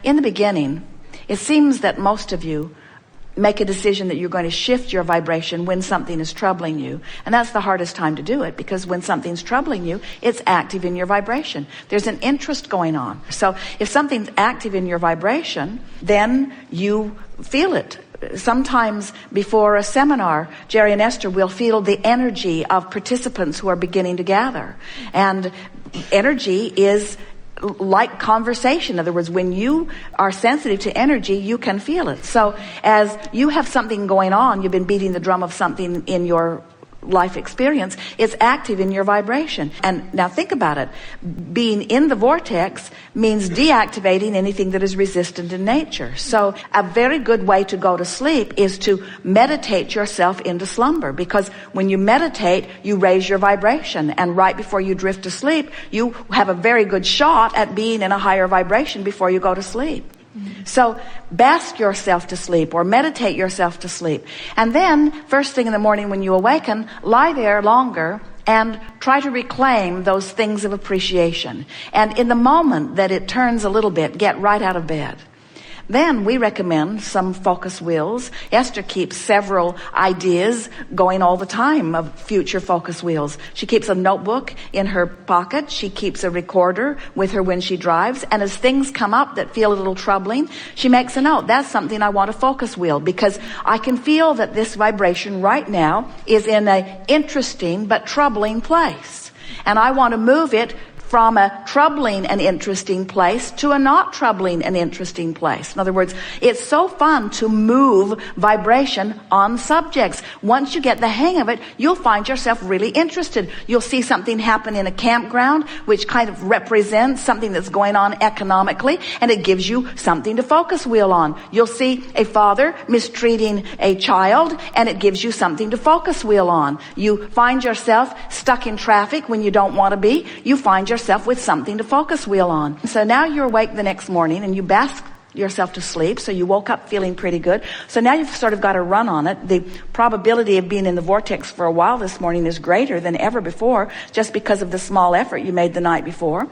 in the beginning, it seems that most of you make a decision that you're going to shift your vibration when something is troubling you. And that's the hardest time to do it, because when something's troubling you, it's active in your vibration. There's an interest going on. So if something's active in your vibration, then you feel it. Sometimes before a seminar, Jerry and Esther will feel the energy of participants who are beginning to gather. And energy is like conversation. In other words, when you are sensitive to energy, you can feel it. So as you have something going on, you've been beating the drum of something in your life experience, it's active in your vibration. And now think about it. Being in the vortex means deactivating anything that is resistant in nature. So a very good way to go to sleep is to meditate yourself into slumber, because when you meditate, you raise your vibration. And right before you drift to sleep, you have a very good shot at being in a higher vibration before you go to sleep. So bask yourself to sleep, or meditate yourself to sleep. And then first thing in the morning when you awaken, lie there longer and try to reclaim those things of appreciation. And in the moment that it turns a little bit, get right out of bed. Then we recommend some focus wheels. Esther keeps several ideas going all the time of future focus wheels. She keeps a notebook in her pocket. She keeps a recorder with her when she drives. And as things come up that feel a little troubling, she makes a note. That's something I want a focus wheel, because I can feel that this vibration right now is in an interesting but troubling place. And I want to move it from a troubling and interesting place to a not troubling and interesting place. In other words, it's so fun to move vibration on subjects. Once you get the hang of it, you'll find yourself really interested. You'll see something happen in a campground, which kind of represents something that's going on economically, and it gives you something to focus wheel on. You'll see a father mistreating a child, and it gives you something to focus wheel on. You find yourself stuck in traffic when you don't want to be. You find yourself with something to focus wheel on. So now you're awake the next morning and you bask yourself to sleep. So you woke up feeling pretty good. So now you've sort of got a run on it. The probability of being in the vortex for a while this morning is greater than ever before, just because of the small effort you made the night before.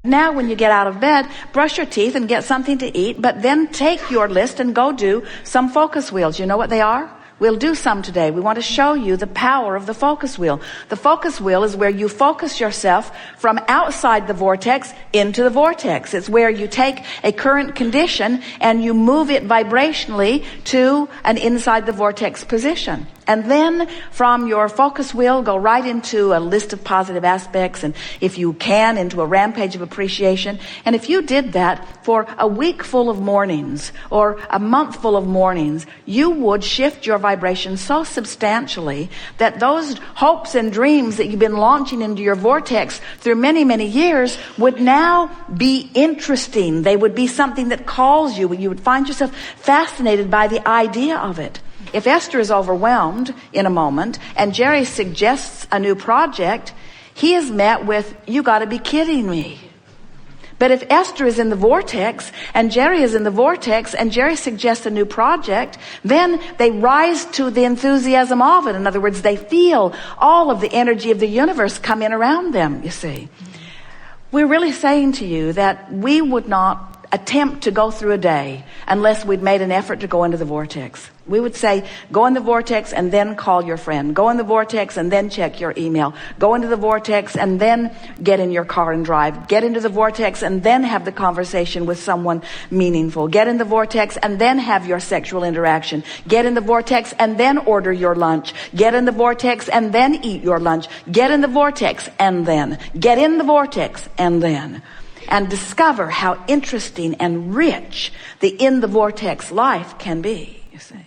Now when you get out of bed, brush your teeth and get something to eat, but then take your list and go do some focus wheels. You know what they are? We'll do some today. We want to show you the power of the focus wheel. The focus wheel is where you focus yourself from outside the vortex into the vortex. It's where you take a current condition and you move it vibrationally to an inside the vortex position. And then from your focus wheel, go right into a list of positive aspects, and if you can, into a rampage of appreciation. And if you did that for a week full of mornings or a month full of mornings, you would shift your vibration so substantially that those hopes and dreams that you've been launching into your vortex through many, many years would now be interesting. They would be something that calls you, and you would find yourself fascinated by the idea of it. If Esther is overwhelmed in a moment and Jerry suggests a new project, he is met with, "You got to be kidding me." But if Esther is in the vortex and Jerry is in the vortex and Jerry suggests a new project, then they rise to the enthusiasm of it. In other words, they feel all of the energy of the universe come in around them, you see. We're really saying to you that we would not attempt to go through a day unless we'd made an effort to go into the vortex. We would say, go in the vortex and then call your friend. Go in the vortex and then check your email. Go into the vortex and then get in your car and drive. Get into the vortex and then have the conversation with someone meaningful. Get in the vortex and then have your sexual interaction. Get in the vortex and then order your lunch. Get in the vortex and then eat your lunch. Get in the vortex and then. Get in the vortex and then. And discover how interesting and rich the in the vortex life can be, you see.